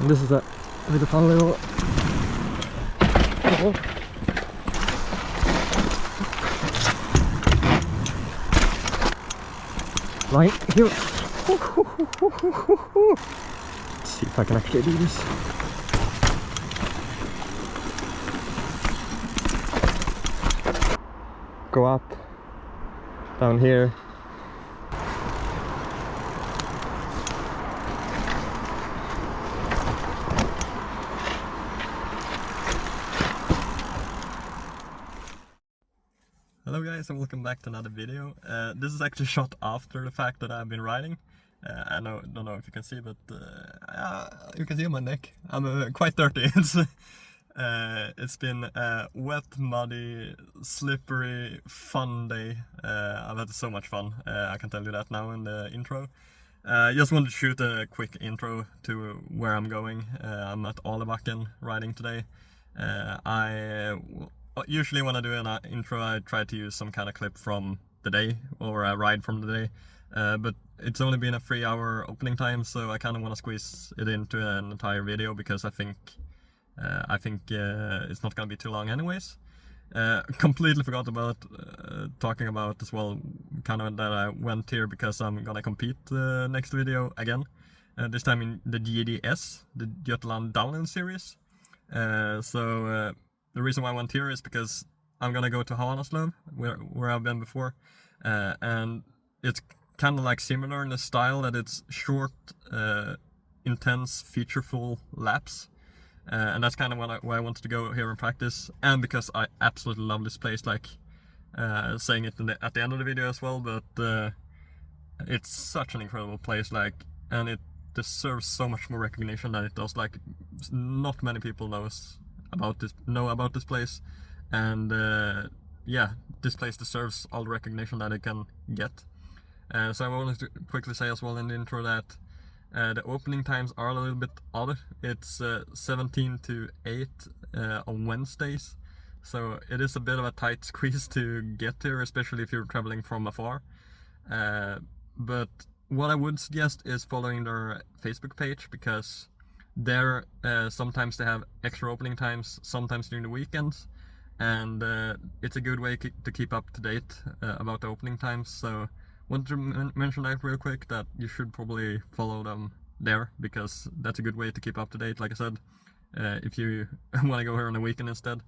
This is a really fun little hole. Right here. Let's see if I can actually do this. Go up, down here. Hello guys, and welcome back to another video. This is actually shot after the fact that I've been riding. I don't know if you can see, but you can see on my neck. I'm quite dirty. It's been a wet, muddy, slippery, fun day. I've had so much fun. I can tell you that now in the intro. Just wanted to shoot a quick intro to where I'm going. I'm at Alebacken riding today. Usually when I do an intro, I try to use some kind of clip from the day or a ride from the day. But it's only been a 3-hour opening time, so I kind of want to squeeze it into an entire video because I think it's not going to be too long anyways. Completely forgot about talking about as well, kind of that I went here because I'm going to compete next video again. This time in the GDS, the Götaland Downhill Series. The reason why I went here is because I'm gonna go to Hanaslöv, where I've been before, and it's kind of like similar in the style that it's short, intense, featureful laps, and that's kind of why I wanted to go here and practice, and because I absolutely love this place, like saying it at the end of the video as well, but it's such an incredible place, like, and it deserves so much more recognition than it does. Like, not many people know about this place, and yeah, this place deserves all the recognition that it can get. So I wanted to quickly say as well in the intro that the opening times are a little bit odd. It's 17 to 8 on Wednesdays, so it is a bit of a tight squeeze to get here, especially if you're traveling from afar. But what I would suggest is following their Facebook page, because there sometimes they have extra opening times, sometimes during the weekends, and it's a good way to keep up to date about the opening times. So wanted to mention that real quick, that you should probably follow them there, because that's a good way to keep up to date. Like I said, if you want to go here on a weekend instead,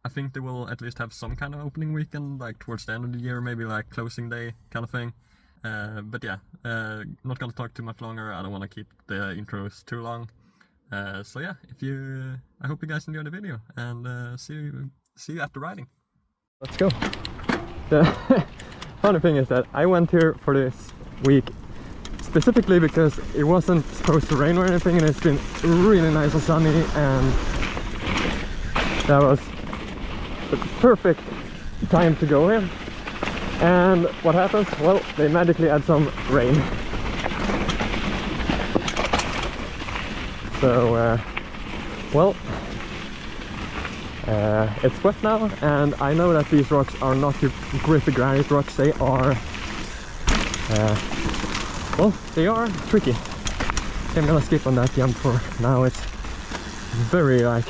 I think they will at least have some kind of opening weekend, like towards the end of the year, maybe like closing day kind of thing. But yeah, not gonna talk too much longer. I don't want to keep the intros too long. So yeah, I hope you guys enjoy the video, and see you after riding. Let's go. The funny thing is that I went here for this week specifically because it wasn't supposed to rain or anything, and it's been really nice and sunny, and that was the perfect time to go here. And what happens? Well, they magically add some rain. So, it's wet now, and I know that these rocks are not your grippy granite rocks. They are, they are tricky. I'm gonna skip on that jump for now. It's very, like,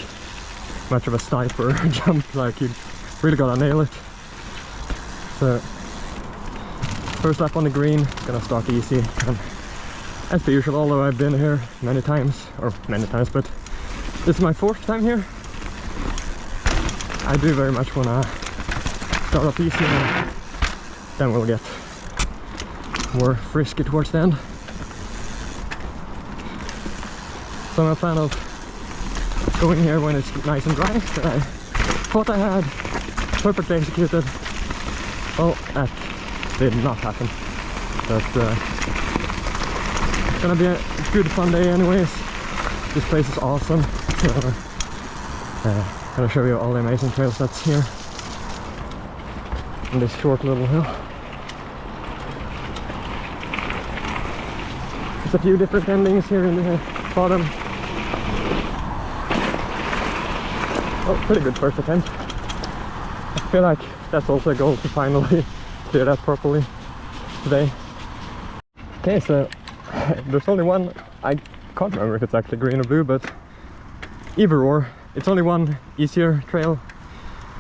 much of a sniper jump, like you really gotta nail it. So, first lap on the green, gonna start easy. And as per usual, although I've been here many times, but this is my 4th time here, I do very much want to start up easy, and then we'll get more frisky towards the end. So I'm a fan of going here when it's nice and dry. So I thought I had perfectly executed. Well, that did not happen, but it's gonna be a good fun day anyways. This place is awesome. So, gonna show you all the amazing trails that's here on this short little hill. There's a few different endings here in the bottom. Oh, pretty good first attempt. I feel like that's also a goal to finally do that properly today. Okay, so there's only one. I can't remember if it's actually green or blue, but either or. It's only one easier trail,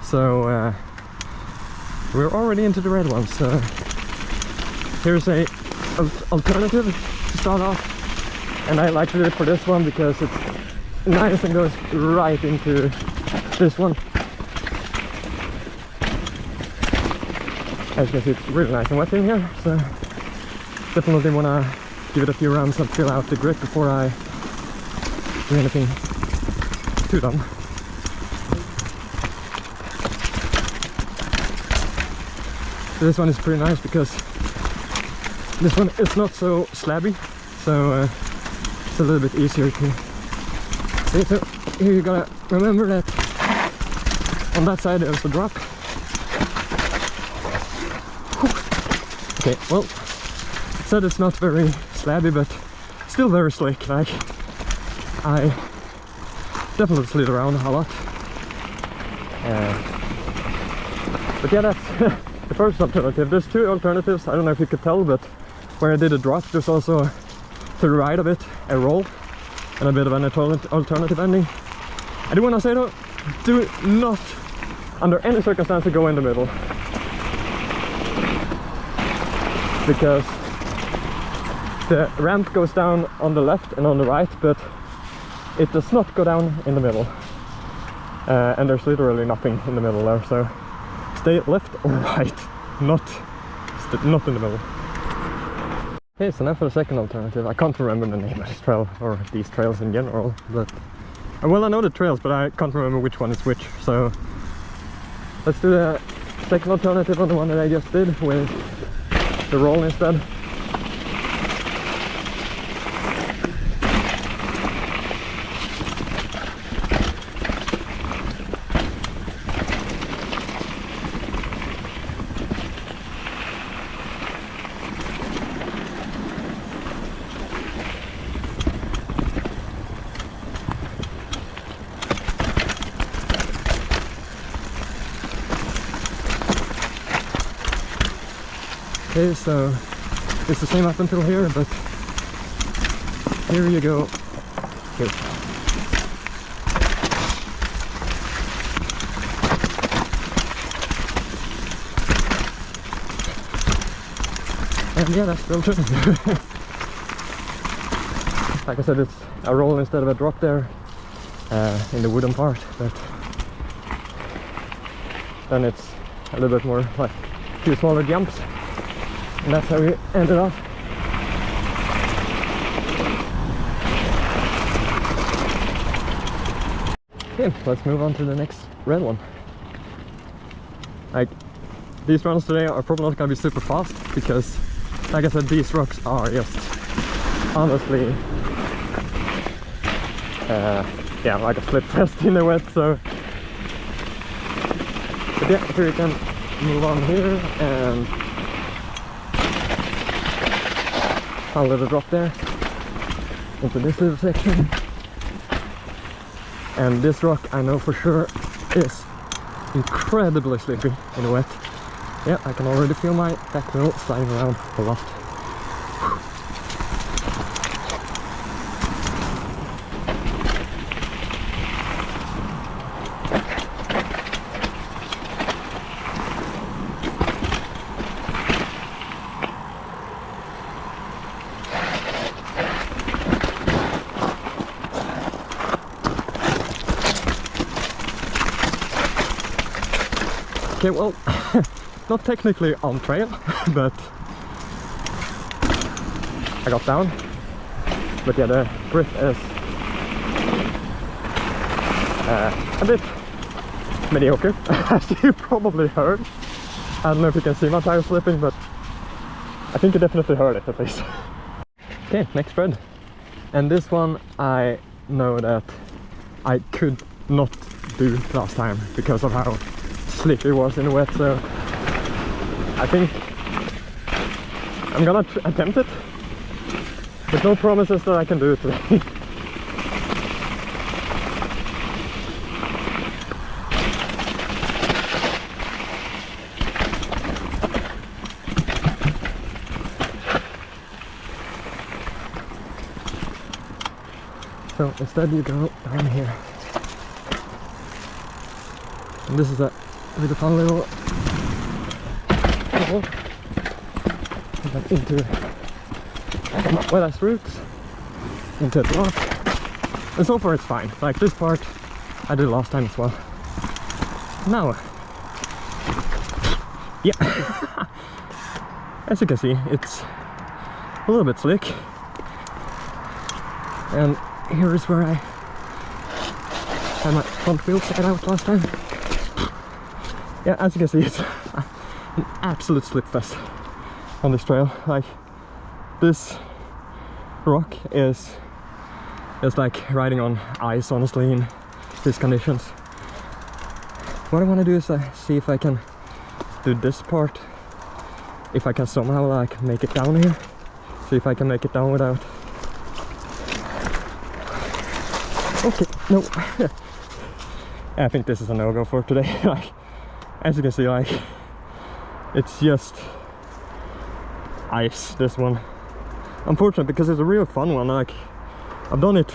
so we're already into the red one. So here's a alternative to start off, and I like to do it for this one because it's nice and goes right into this one. As you can see, it's really nice and wet in here, so definitely want to give it a few rounds and fill out the grip before I do anything too dumb. So this one is pretty nice because this one is not so slabby, so it's a little bit easier to see. So here you gotta remember that on that side there's a drop. Okay, well, said it's not very slabby, but still very slick. Like, I definitely slid around a lot. But yeah, that's the first alternative. There's two alternatives. I don't know if you could tell, but where I did a drop, there's also to the right of it a roll and a bit of an alternative ending. I do want to say though, do not under any circumstances go in the middle, because the ramp goes down on the left and on the right, but it does not go down in the middle, and there's literally nothing in the middle there, so stay left or right, not in the middle. Okay, so now for the second alternative. I can't remember the name of this trail, or these trails in general, but well, I know the trails, but I can't remember which one is which, so let's do the second alternative on the one that I just did with the roll instead. Okay, so it's the same up until here, but here you go. Here. And yeah, that's the alternative. Like I said, it's a roll instead of a drop there in the wooden part, but then it's a little bit more like a few smaller jumps. And that's how we ended up. Okay, let's move on to the next red one. Like, these runs today are probably not gonna be super fast because, like I said, these rocks are just honestly yeah, like a slip test in the wet, so but yeah, here we can move on here and a little drop there into this little section, and this rock I know for sure is incredibly slippy in the wet. Yeah, I can already feel my back wheel sliding around a lot. Okay, well, not technically on trail, but I got down. But yeah, the grip is a bit mediocre, as you probably heard. I don't know if you can see my tire slipping, but I think you definitely heard it at least. Okay, next spread. And this one I know that I could not do last time because of how slick it was in the wet, so I think I'm gonna attempt it, but no promises that I can do it today. So instead you go down here. And this is a really fun little hole. And then into some wet-ass roots, into the rock. And so far it's fine. Like this part I did last time as well. Now, yeah, as you can see, it's a little bit slick. And here is where I had my front wheel set out last time. Yeah, as you can see, it's an absolute slip fest on this trail. Like, this rock is like riding on ice, honestly, in these conditions. What I want to do is see if I can do this part, if I can somehow like make it down here. See if I can make it down without... Okay, no. I think this is a no-go for today. Like, as you can see, like, it's just ice, this one. Unfortunate, because it's a real fun one. Like, I've done it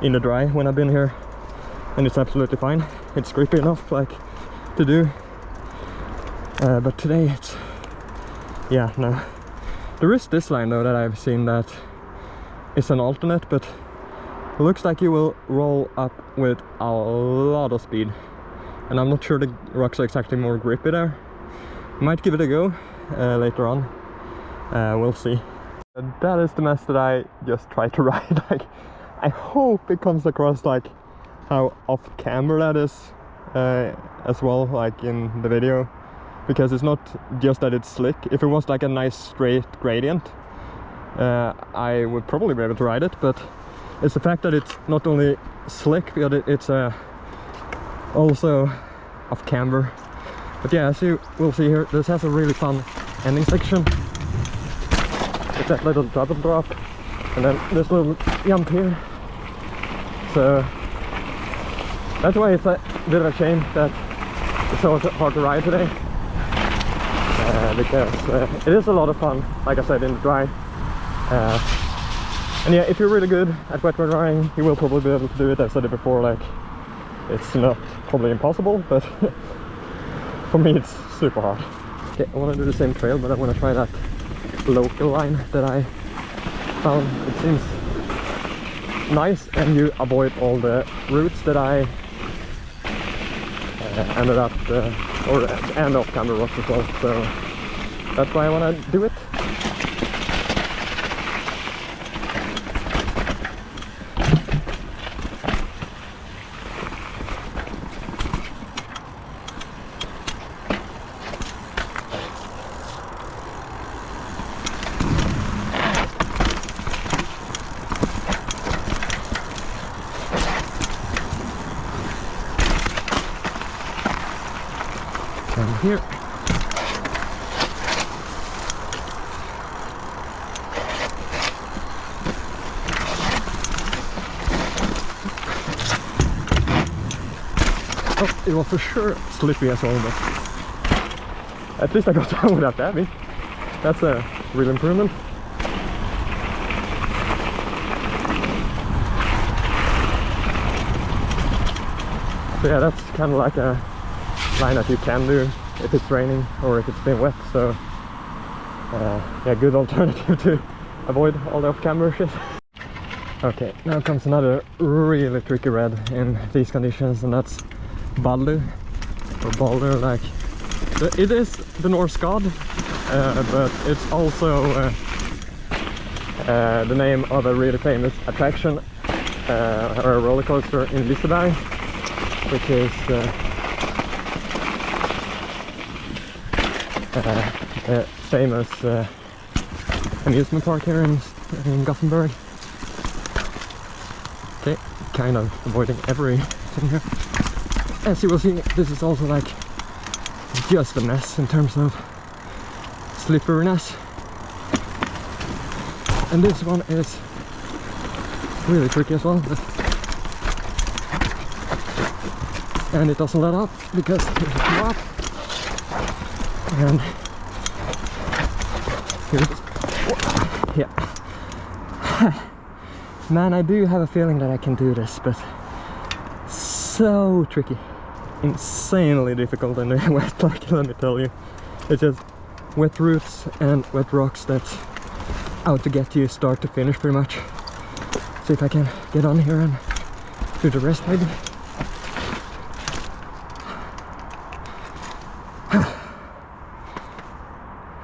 in the dry when I've been here, and it's absolutely fine. It's grippy enough, like, to do. But today it's... yeah, no. There is this line though that I've seen that is an alternate, but it looks like you will roll up with a lot of speed. And I'm not sure the rocks are exactly more grippy there. Might give it a go later on. We'll see. And that is the mess that I just tried to ride. Like, I hope it comes across like how off camera that is as well, like in the video. Because it's not just that it's slick. If it was like a nice straight gradient, I would probably be able to ride it, but it's the fact that it's not only slick, but it's also off camber. But yeah, as you will see here, this has a really fun ending section. It's that little double drop, and then this little jump here. So that's why it's a bit of a shame that it's so hard to ride today. Because it is a lot of fun, like I said, in the dry. And yeah, if you're really good at wet road riding, you will probably be able to do it. I've said it before, like, it's not probably impossible, but for me it's super hard. Okay, I want to do the same trail, but I want to try that local line that I found. It seems nice, and you avoid all the routes that I ended up or end off camera rocks as well, so that's why I want to do it. And here. Oh, it was for sure slippy as well, but at least I got down without that. That's a real improvement. So yeah, that's kind of like a line that you can do if it's raining or if it's been wet. So yeah, good alternative to avoid all the off-camera shit. Okay, now comes another really tricky red in these conditions, and that's Baldu, or Balder. Like, it is the Norse god, but it's also the name of a really famous attraction, or a roller coaster in Liseberg, which is a famous amusement park here in Gothenburg. Okay, kind of avoiding everything here. As you will see, this is also like just a mess in terms of slipperiness. And this one is really tricky as well. And it doesn't let up because it come up. And here it is. Yeah. Man, I do have a feeling that I can do this, but so tricky. Insanely difficult in the wet, like, let me tell you. It's just wet roots and wet rocks that's out to get you start to finish pretty much. See if I can get on here and do the rest maybe.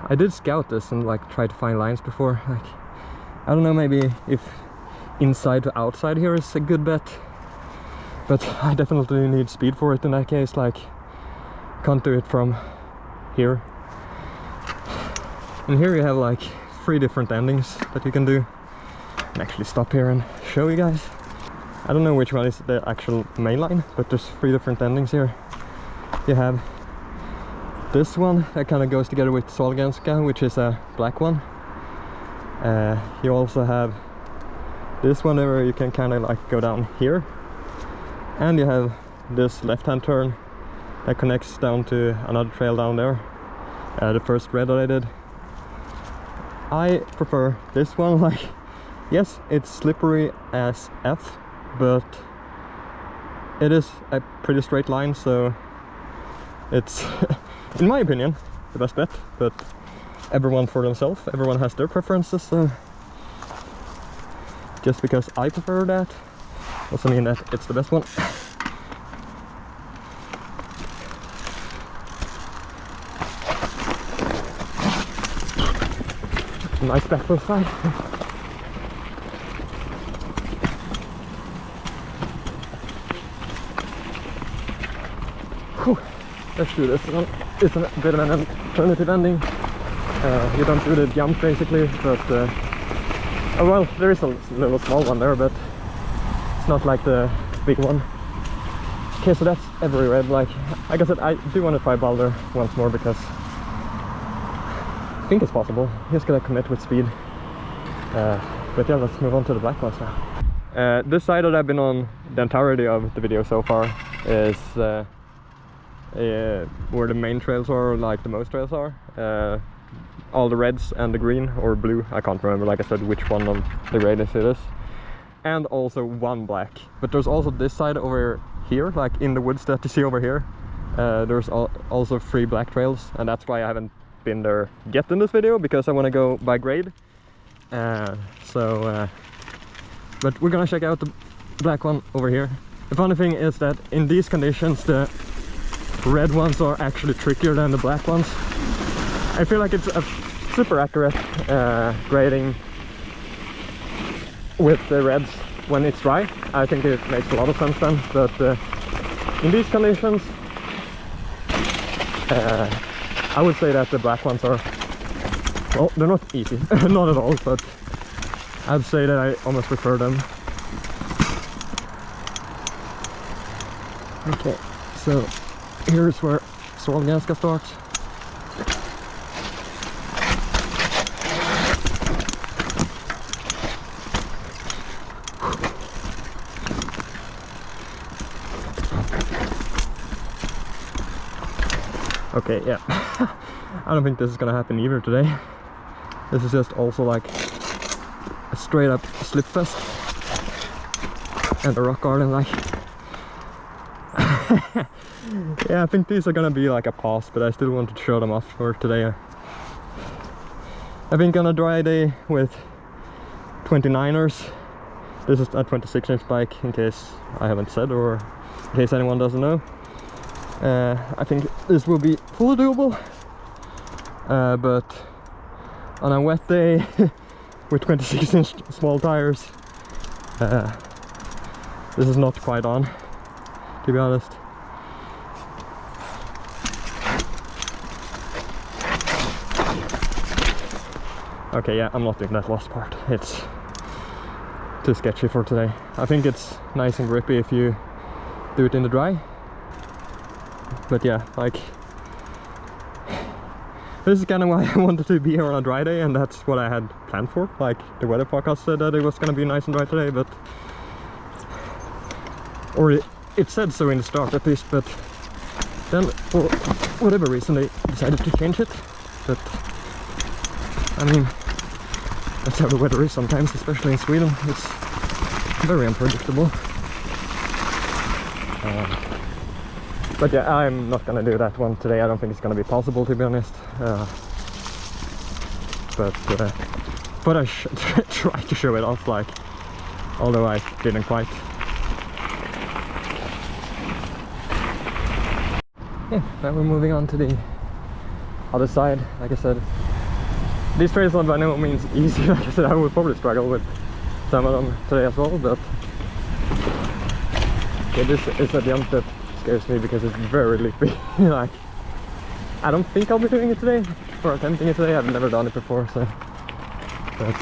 I did scout this and like try to find lines before. Like, I don't know, maybe if inside to outside here is a good bet, but I definitely need speed for it in that case. Like, can't do it from here. And here you have like 3 different endings that you can do. And actually stop here and show you guys. I don't know which one is the actual main line, but there's 3 different endings here. You have this one that kind of goes together with Sahlgrenska, which is a black one. You also have this one where you can kind of like go down here. And you have this left-hand turn that connects down to another trail down there. The first red that I did. I prefer this one. Like, yes, it's slippery as F, but it is a pretty straight line, so it's in my opinion the best bet, but everyone for themselves, everyone has their preferences, so just because I prefer that doesn't mean that it's the best one. Nice back profile. Let's do this. It's a bit of an alternative ending. You don't do the jump basically, but oh well, there is a little small one there, but it's not like the big one. Okay, so that's every red. Like I said, I do want to try boulder once more because I think it's possible. Just gotta commit with speed. But yeah, let's move on to the black ones now. This side that I've been on the entirety of the video so far is where the main trails are, like the most trails are. All the reds and the green or blue, I can't remember, like I said, which one of the radius it is. And also 1 black. But there's also this side over here, like in the woods that you see over here. There's also 3 black trails, and that's why I haven't been there yet in this video, because I want to go by grade. But we're gonna check out the black one over here. The funny thing is that in these conditions the red ones are actually trickier than the black ones. I feel like it's a super accurate grading with the reds when it's dry. I think it makes a lot of sense then, but in these conditions I would say that the black ones are, well, they're not easy, not at all, but I'd say that I almost prefer them. Okay, so here's where Sahlgrenska starts. Okay, yeah. I don't think this is gonna happen either today. This is just also like a straight up slip fest and a rock garden, like. Yeah, I think these are gonna be like a pass, but I still wanted to show them off for today. I've been on a dry day with 29ers. This is a 26-inch bike, in case I haven't said, or in case anyone doesn't know. I think this will be fully doable, but on a wet day with 26-inch small tires, this is not quite on, to be honest. Okay, yeah, I'm not doing that last part. It's too sketchy for today. I think it's nice and grippy if you do it in the dry. But yeah, like, this is kind of why I wanted to be here on a dry day, and that's what I had planned for. Like, the weather forecast said that it was gonna be nice and dry today, but or it said so in the start at least, but then for whatever reason they decided to change it. But I mean, that's how the weather is sometimes, especially in Sweden. It's very unpredictable. But yeah, I'm not gonna do that one today. I don't think it's gonna be possible, to be honest. But I should try to show it off, like, although I didn't quite. Yeah, now we're moving on to the other side. Like I said, these trails are by no means easy. Like I said, I would probably struggle with some of them today as well, but yeah, this is a jump that scares me because it's very lippy. Like, I don't think I'll be doing it today, or attempting it today. I've never done it before, so. But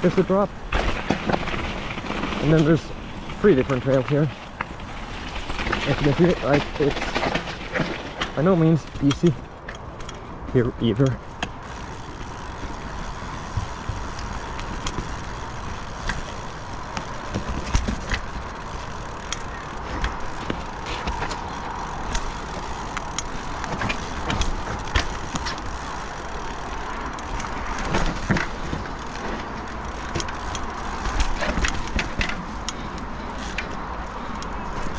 here's the drop. And then there's 3 different trails here. As you can see, like, it's by no means easy here either.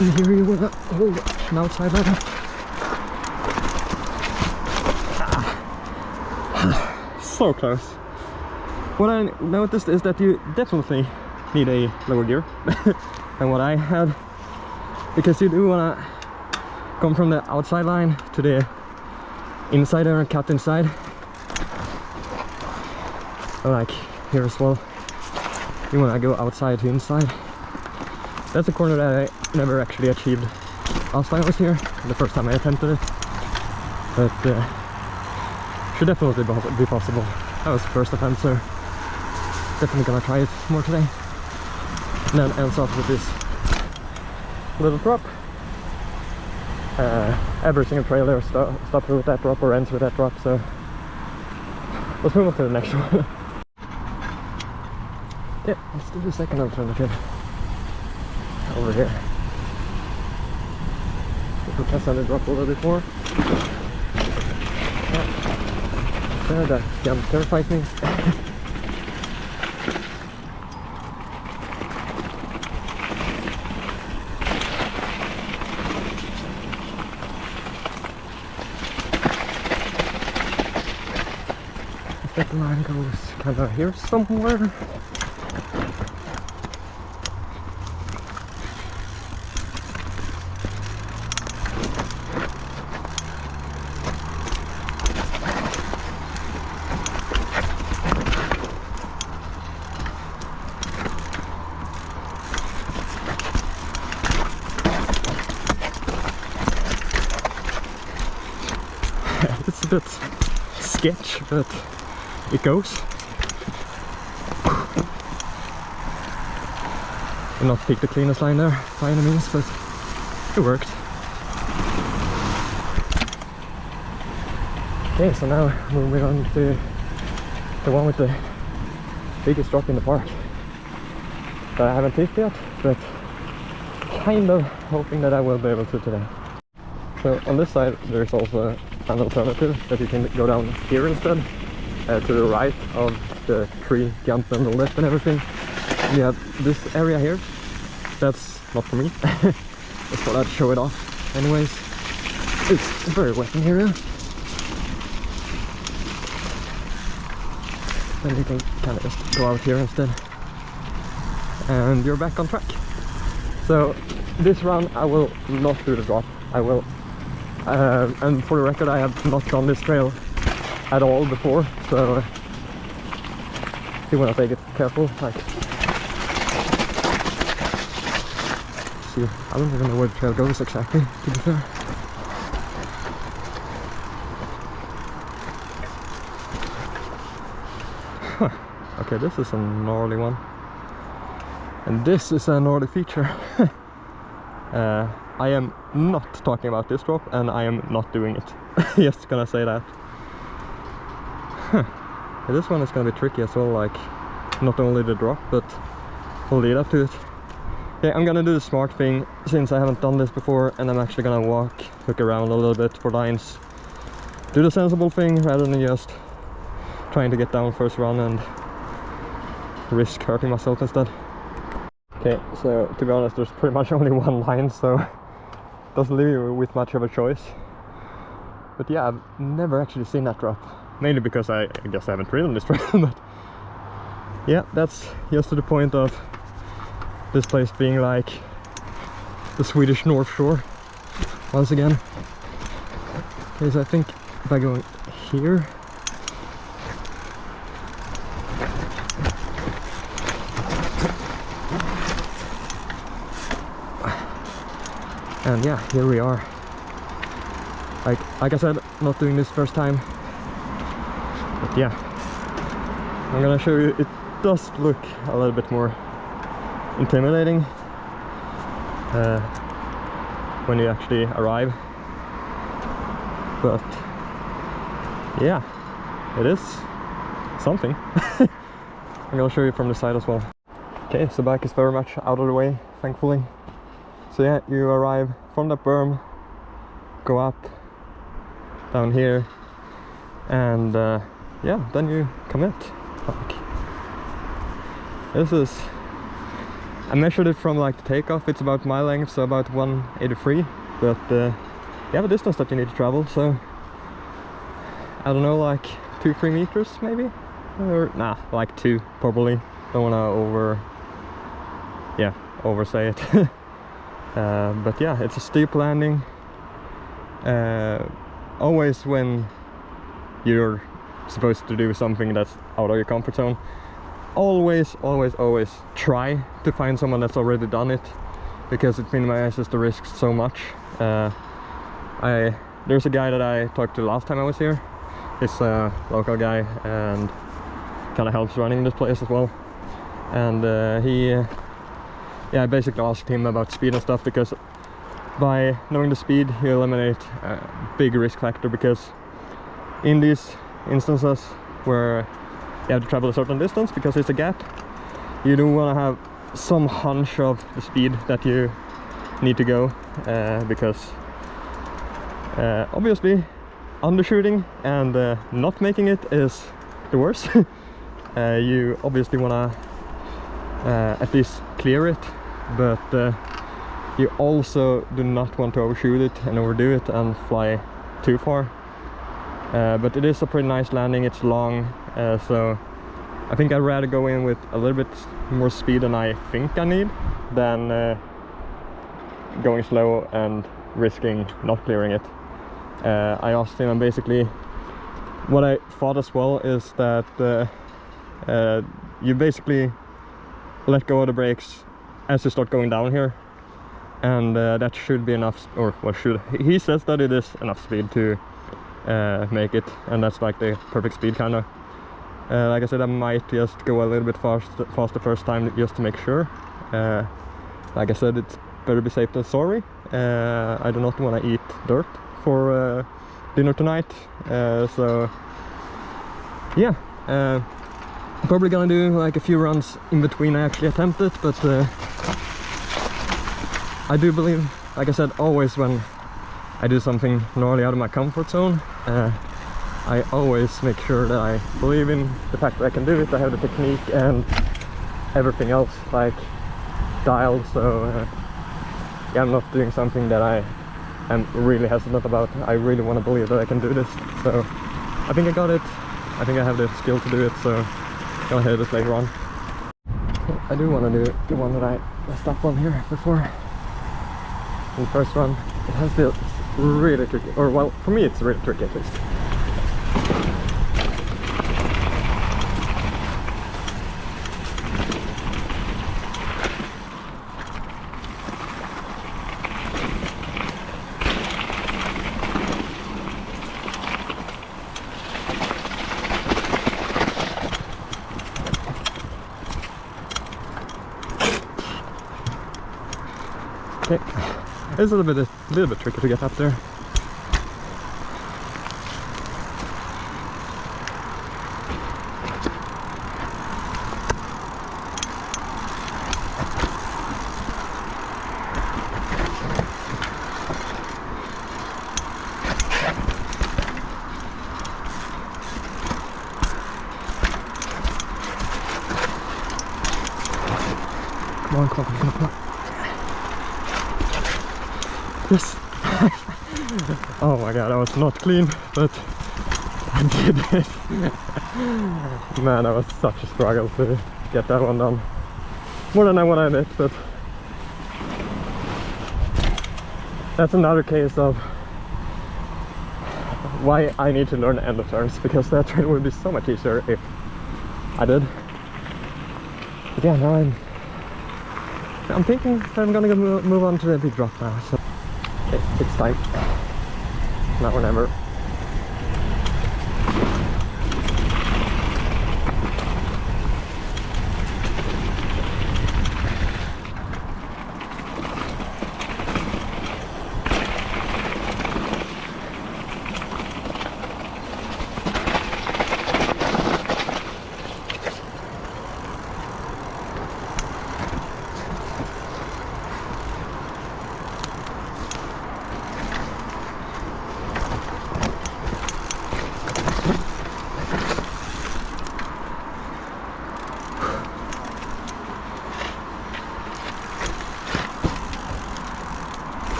And here you will hold an outside ladder. So close. What I noticed is that you definitely need a lower gear than what I had, because you do want to come from the outside line to the inside there and cut inside. Like here as well, you want to go outside to inside. That's a corner that I never actually achieved last time I was here, the first time I attempted it. But should definitely be possible. That was the first attempt, so definitely gonna try it more today. And then ends off with this little drop. Every single trail there stops with that drop or ends with that drop, so let's move on to the next one. Yeah, let's do the second alternative. Over here. We can send a drop a little bit more. Yeah. So that jump terrifies me. That line goes kind of here somewhere. It's a bit sketch, but it goes. Did not pick the cleanest line there by any means, but it worked. Okay, so now moving on to the one with the biggest drop in the park that I haven't picked yet, but kind of hoping that I will be able to today. So on this side there's also an alternative that you can go down here instead, to the right of the tree jump and the left and everything. And you have this area here. That's not for me. Just thought I'd show it off anyways. It's very wet in here now. Then you can kind of just go out here instead. And you're back on track. So this run I will not do the drop. I will. And for the record, I have not done this trail at all before, so you want to take it careful. Like, see, I don't even know where the trail goes exactly, to be fair. Huh. Okay, this is a gnarly one, and this is a gnarly feature. I am not talking about this drop, and I am not doing it. Just gonna say that. Huh. Yeah, this one is gonna be tricky as well, like not only the drop, but the lead up to it. Yeah, I'm gonna do the smart thing since I haven't done this before, and I'm actually gonna look around a little bit for lines. Do the sensible thing rather than just trying to get down first run and risk hurting myself instead. Okay, so to be honest, there's pretty much only one line, so it doesn't leave you with much of a choice. But yeah, I've never actually seen that drop. Mainly because I guess I haven't ridden this trail, but yeah, that's just to the point of this place being like the Swedish North Shore once again. Okay, so I think if I go here, and yeah, here we are. Like I said, not doing this first time, but yeah, I'm gonna show you. It does look a little bit more intimidating when you actually arrive, but yeah, it is something. I'm gonna show you from the side as well. Okay, so bike is very much out of the way, thankfully. So yeah, you arrive from the berm, go up down here, and yeah, then you commit. Like, this is, I measured it from like the takeoff. It's about my length, so about 183, but you have a distance that you need to travel, so I don't know, like 2-3 meters maybe, or nah, like 2 probably. Don't want to oversay it. But yeah, it's a steep landing. Always when you're supposed to do something that's out of your comfort zone, always try to find someone that's already done it, because it minimizes the risks so much. There's a guy that I talked to last time I was here. He's a local guy and kind of helps running this place as well, and I basically asked him about speed and stuff, because by knowing the speed you eliminate a big risk factor, because in these instances where you have to travel a certain distance because it's a gap, you do want to have some hunch of the speed that you need to go, because obviously undershooting and not making it is the worst. You obviously want to at least clear it, but you also do not want to overshoot it and overdo it and fly too far. But it is a pretty nice landing. It's long, so I think I'd rather go in with a little bit more speed than I think I need than going slow and risking not clearing it. I asked him, and basically what I thought as well is that you basically let go of the brakes as you start going down here, and that should be enough, or what should, he says that it is enough speed to make it, and that's like the perfect speed kind of. Like I said, I might just go a little bit faster first time just to make sure. Like I said, it's better be safe than sorry. I do not want to eat dirt for dinner tonight, so yeah, probably gonna do like a few runs in between I actually attempt it, but I do believe, like I said, always when I do something gnarly out of my comfort zone, I always make sure that I believe in the fact that I can do it. I have the technique and everything else like dialed, so yeah, I'm not doing something that I am really hesitant about. I really want to believe that I can do this, so I think I got it. I think I have the skill to do it, so I'll hear this later on. I do want to do the one that I messed up on here before. In the first run, it has been really tricky, or well, for me it's really tricky at least. Okay, it's a little bit tricky to get up there. Come on, come on, come on, come on. Yes! Oh my god, that was not clean, but I did it. Man, that was such a struggle to get that one done. More than I want to admit, but that's another case of why I need to learn end of turns, because that train would be so much easier if I did. But yeah, now I'm thinking that I'm gonna move on to the big drop now, so it's time. Now or never.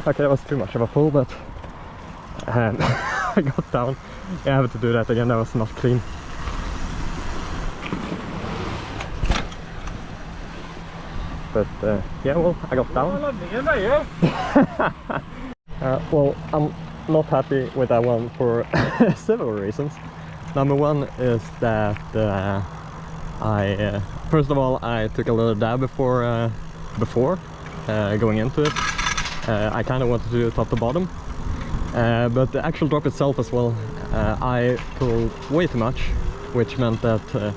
Okay, that was too much of a pull, but I got down. Yeah, I have to do that again, that was not clean. But yeah, well, I got down. Well, I'm not happy with that one for several reasons. Number one is that first of all, I took a little dab before going into it. I kind of wanted to do top to bottom, but the actual drop itself as well, I pulled way too much, which meant that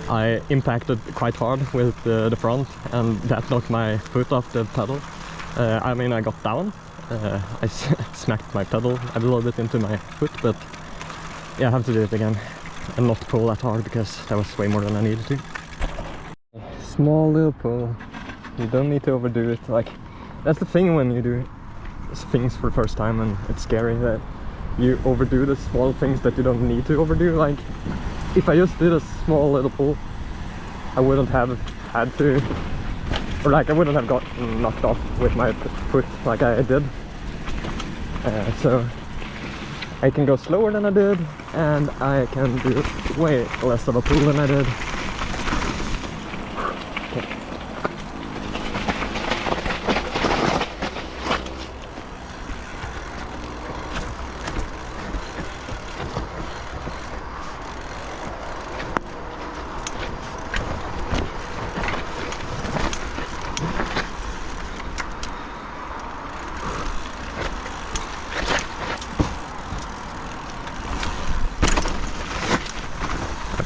I impacted quite hard with the front, and that knocked my foot off the pedal. I mean, I got down, I smacked my pedal a little bit into my foot, but yeah, I have to do it again and not pull that hard, because that was way more than I needed to. Small little pull, you don't need to overdo it. Like, that's the thing when you do things for the first time, and it's scary that you overdo the small things that you don't need to overdo. Like, if I just did a small little pull, I wouldn't have had to, or like I wouldn't have got knocked off with my foot like I did. So I can go slower than I did, and I can do way less of a pull than I did.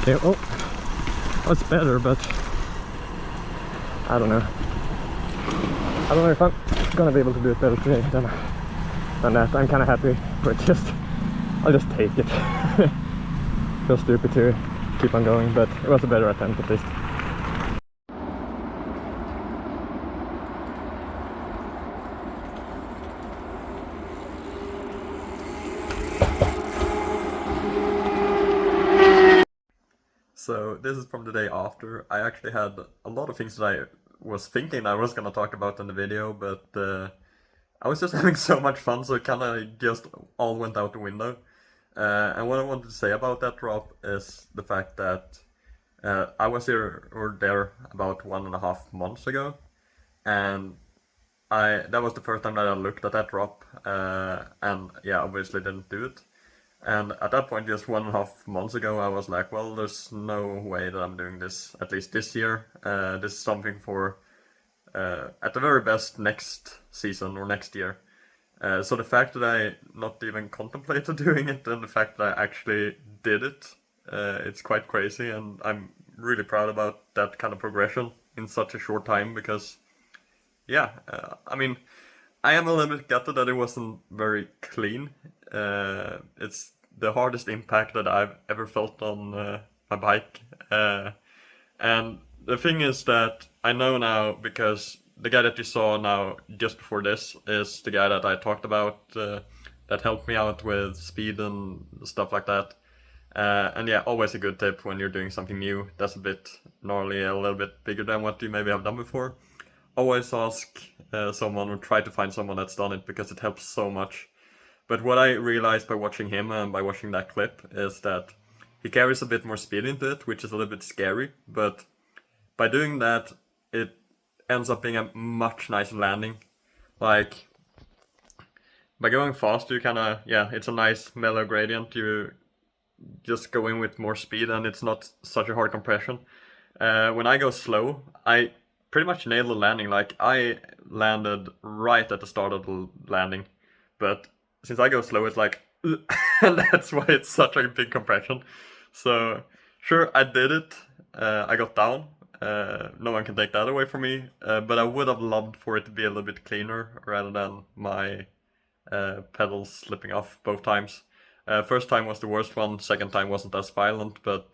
Okay, oh, that's better, but I don't know. I don't know if I'm gonna be able to do it better today than that. I'm kind of happy, but I'll just take it. Feels stupid to keep on going, but it was a better attempt at least. So this is from the day after. I actually had a lot of things that I was thinking I was gonna talk about in the video, but I was just having so much fun, so it kind of just all went out the window. And what I wanted to say about that drop is the fact that I was here or there about 1.5 months ago, and that was the first time that I looked at that drop, and yeah, obviously didn't do it. And at that point, just 1.5 months ago, I was like, well, there's no way that I'm doing this, at least this year. This is something for, at the very best, next season or next year. So the fact that I not even contemplated doing it, and the fact that I actually did it, it's quite crazy, and I'm really proud about that kind of progression in such a short time, because, yeah, I mean, I am a little bit gutted that it wasn't very clean. It's the hardest impact that I've ever felt on my bike. And the thing is that I know now, because the guy that you saw now just before this is the guy that I talked about, that helped me out with speed and stuff like that. And yeah, always a good tip when you're doing something new that's a bit gnarly, a little bit bigger than what you maybe have done before. Always ask someone or try to find someone that's done it, because it helps so much. But what I realized by watching him and by watching that clip is that he carries a bit more speed into it, which is a little bit scary, but by doing that, it ends up being a much nicer landing. Like, by going fast, you kind of, yeah, it's a nice mellow gradient. You just go in with more speed and it's not such a hard compression. When I go slow, I pretty much nail the landing. Like, I landed right at the start of the landing, but since I go slow, it's like, and that's why it's such a big compression. So, sure, I did it. I got down. No one can take that away from me. But I would have loved for it to be a little bit cleaner rather than my pedals slipping off both times. First time was the worst one. Second time wasn't as violent, but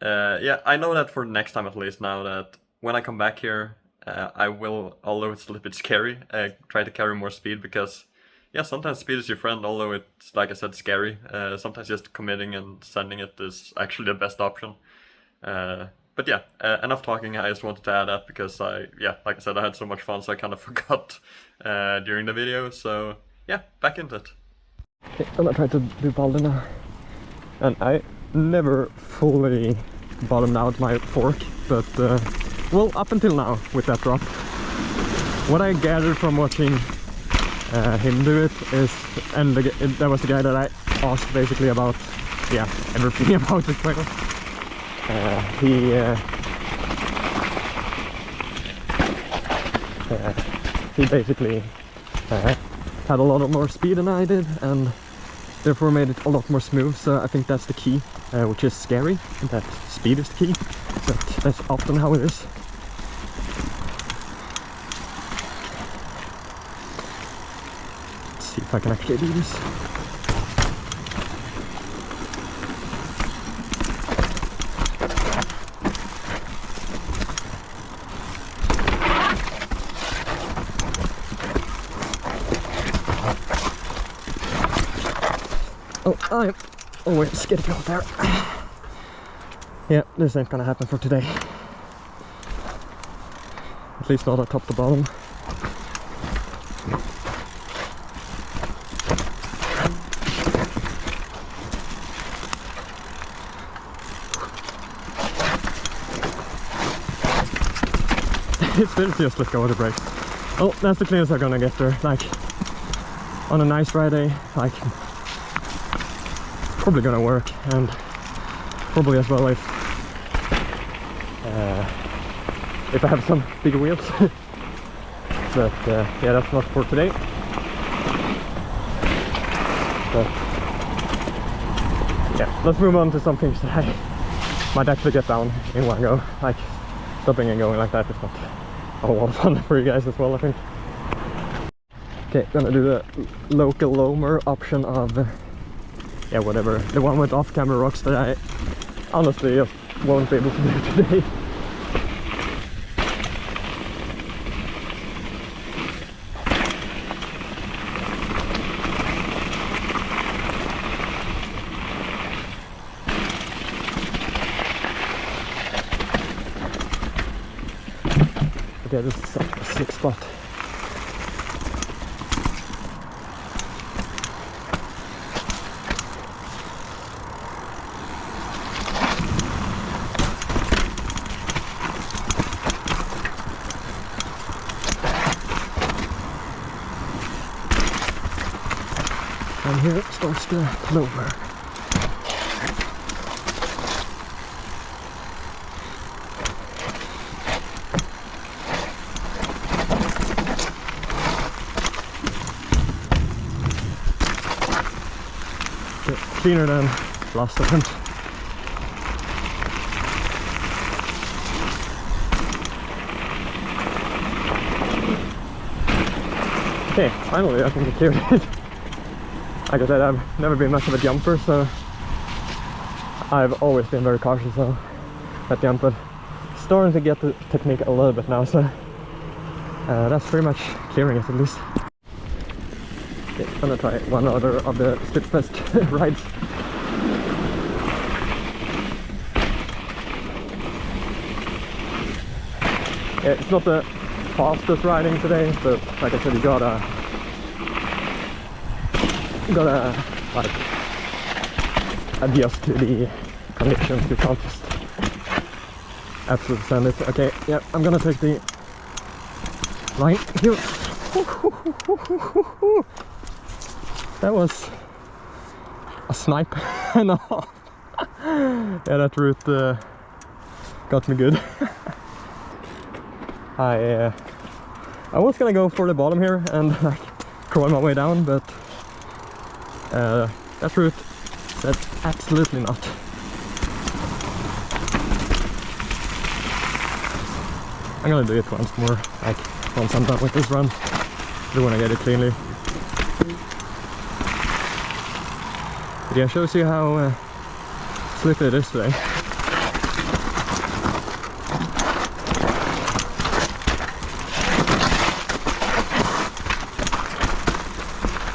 yeah, I know that for next time at least now, that when I come back here, I will, although it's a little bit scary, try to carry more speed, because yeah, sometimes speed is your friend, although it's, like I said, scary. Sometimes just committing and sending it is actually the best option. But yeah, enough talking. I just wanted to add that because yeah, like I said, I had so much fun, so I kind of forgot during the video. So yeah, back into it. Okay, I'm gonna try to do boulder now. And I never fully bottomed out my fork, but well, up until now with that drop. What I gathered from watching him do it is, and that was the guy that I asked basically about, yeah, everything about the trail. He basically had a lot of more speed than I did, and therefore made it a lot more smooth. So I think that's the key, which is scary, and that speed is the key, but that's often how it is. Let's see if I can actually do this. Oh, I'm always getting out there. Yeah, this ain't gonna happen for today. At least not at top to bottom. It's still just let go of the brakes. Oh, that's the cleanest I'm gonna get there. Like, on a nice Friday, like, probably gonna work, and probably as well if I have some bigger wheels. But yeah, that's not for today. But yeah, let's move on to some things that I might actually get down in one go. Like, stopping and going like that is not a lot of fun for you guys as well, I think. Okay, gonna do the local Loamer option of yeah, whatever, the one with off-camera rocks that I honestly just won't be able to do today. Okay, this is such a slick spot. And here starts the Loamer. Cleaner than last attempt. Okay, finally I think I cleared it. Like I said, I've never been much of a jumper, so I've always been very cautious of that jump, but starting to get the technique a little bit now, so that's pretty much clearing it at least. Okay, I'm gonna try one other of the Slipfest rides. Yeah, it's not the fastest riding today, but like I said, you gotta like adjust to the conditions. You can't just absolutely send it. Okay, yeah, I'm gonna take the line here. That was a snipe and a half. Yeah, that route got me good. I was gonna go for the bottom here and like crawl my way down, but that route said absolutely not. I'm gonna do it once more, like once I'm done with this run. I do want to get it cleanly. But yeah, shows you how slippery it is today.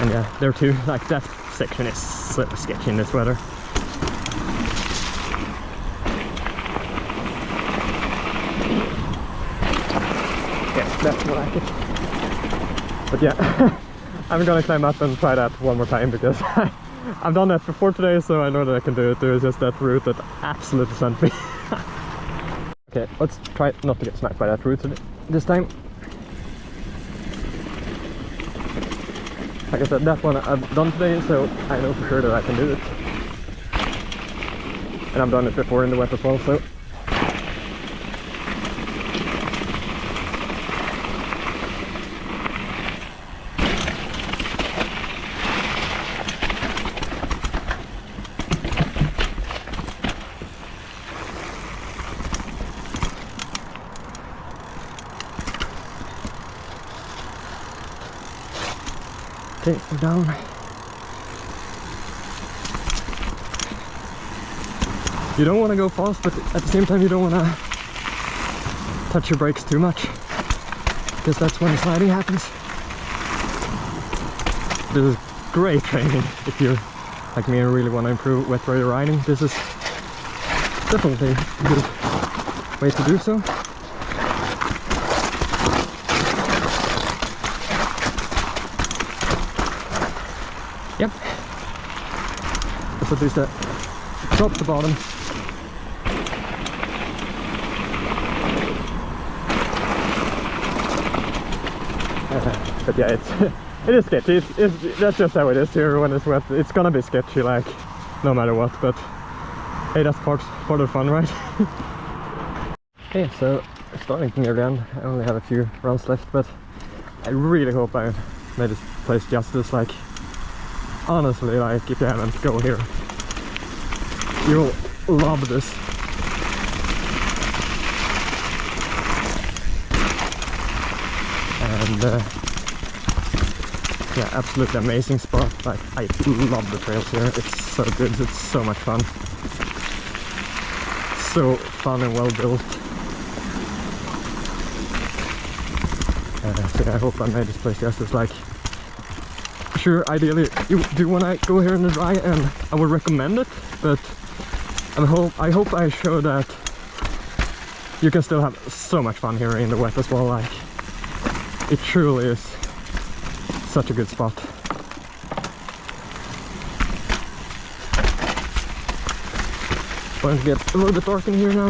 And yeah, there too, like that section is so sketchy in this weather. Yeah, that's more like it. But yeah, I'm gonna climb up and try that one more time because I've done that before today, so I know that I can do it. There is just that route that absolutely sent me. Okay, let's try not to get sniped by that route this time. Like I said, that one I've done today, so I know for sure that I can do it. And I've done it before in the wet as well, so... Okay, we're down. You don't want to go fast, but at the same time you don't want to touch your brakes too much, because that's when the sliding happens. This is great training if you're like me and really want to improve wet weather riding. This is definitely a good way to do so. Yep. That's at least top to bottom. But yeah, it is sketchy. That's just how it is here when it's wet. It's gonna be sketchy, like no matter what. But hey, that's part of the fun, right? Okay, so starting to near the end. I only have a few rounds left, but I really hope I made this place justice. Like, honestly, like if you haven't, go here. You'll love this. And yeah, absolutely amazing spot. Like, I love the trails here. It's so good. It's so much fun. So fun and well built. So yeah, I hope I made this place justice. Like, sure, ideally you do want to go here in the dry, and I would recommend it, but I hope I show that you can still have so much fun here in the wet as well. Like, it truly is such a good spot. Starting to get a little bit dark in here now.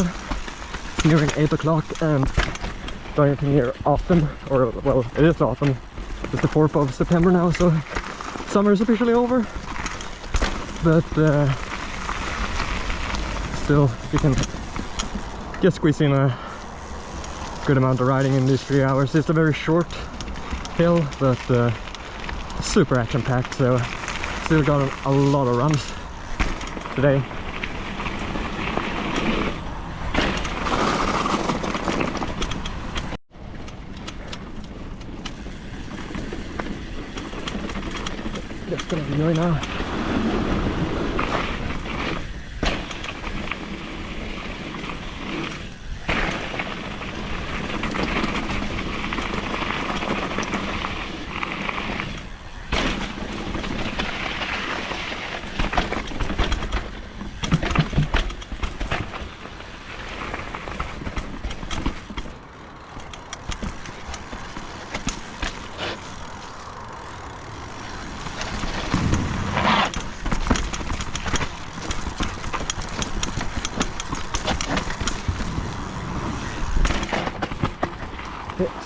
It's nearing 8 o'clock and starting to near autumn, or well, it is autumn. It's the 4th of September now, so summer is officially over. But still, you can just squeeze in a good amount of riding in these 3 hours. It's a very short hill, but super action-packed, so still got a lot of runs today. Just gonna enjoy now.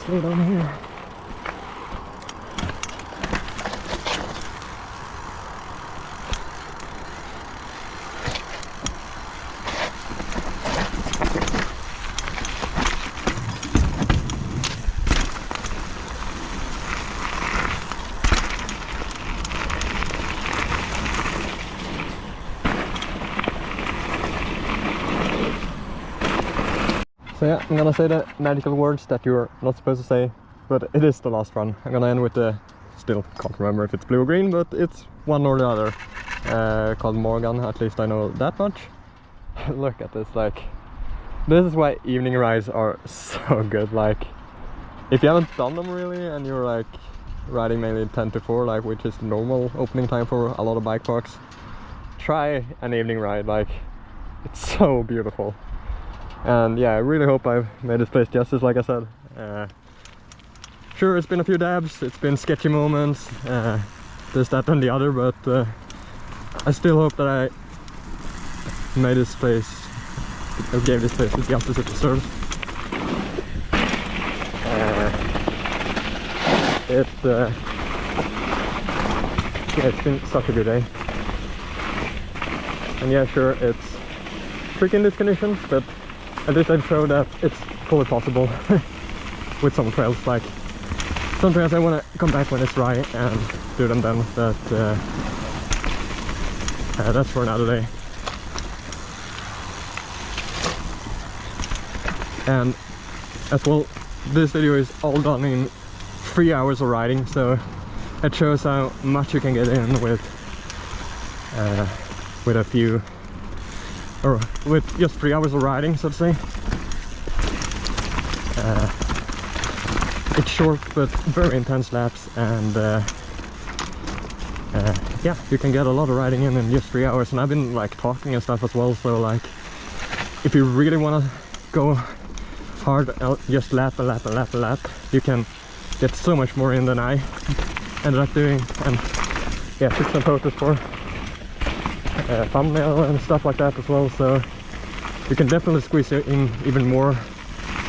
nicely down here. So yeah, I'm gonna say the magical words that you're not supposed to say, but it is the last run. I'm gonna end with the, still can't remember if it's blue or green, but it's one or the other, called Morgan, at least I know that much. Look at this, like, this is why evening rides are so good. Like, if you haven't done them really, and you're like riding mainly 10 to 4, like, which is the normal opening time for a lot of bike parks, try an evening ride. Like, it's so beautiful. And yeah, I really hope I've made this place justice, like I said. Sure, it's been a few dabs, it's been sketchy moments, this, that and the other, but I still hope that I made this place, or gave this place the justice it deserves. Yeah, it's been such a good day. And yeah, sure, it's tricky in these conditions, but at least I've shown that it's fully possible with some trails. Like, some trails I want to come back when it's dry and do them then, but that's for another day. And as well, this video is all done in 3 hours of riding, so it shows how much you can get in with a few, or with just 3 hours of riding, so to say. It's short but very intense laps, and yeah, you can get a lot of riding in just 3 hours. And I've been like talking and stuff as well, so like, if you really want to go hard, just lap and lap and lap and lap, you can get so much more in than I ended up doing. And yeah, took some photos for thumbnail and stuff like that as well, so you can definitely squeeze in even more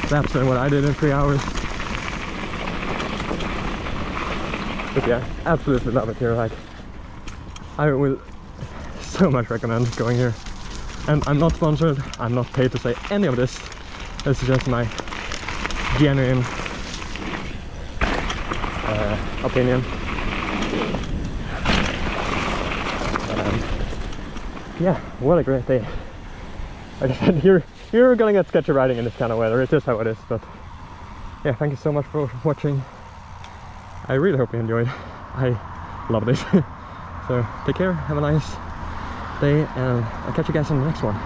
laps than what I did in 3 hours. But yeah, absolutely love it here. Like, I will so much recommend going here. And I'm not sponsored, I'm not paid to say any of this. This is just my genuine opinion. Yeah, what a great day. Like I said, you're gonna get sketchy riding in this kind of weather. It's just how it is. But yeah, thank you so much for watching. I really hope you enjoyed. I love this. So take care, have a nice day, and I'll catch you guys on the next one.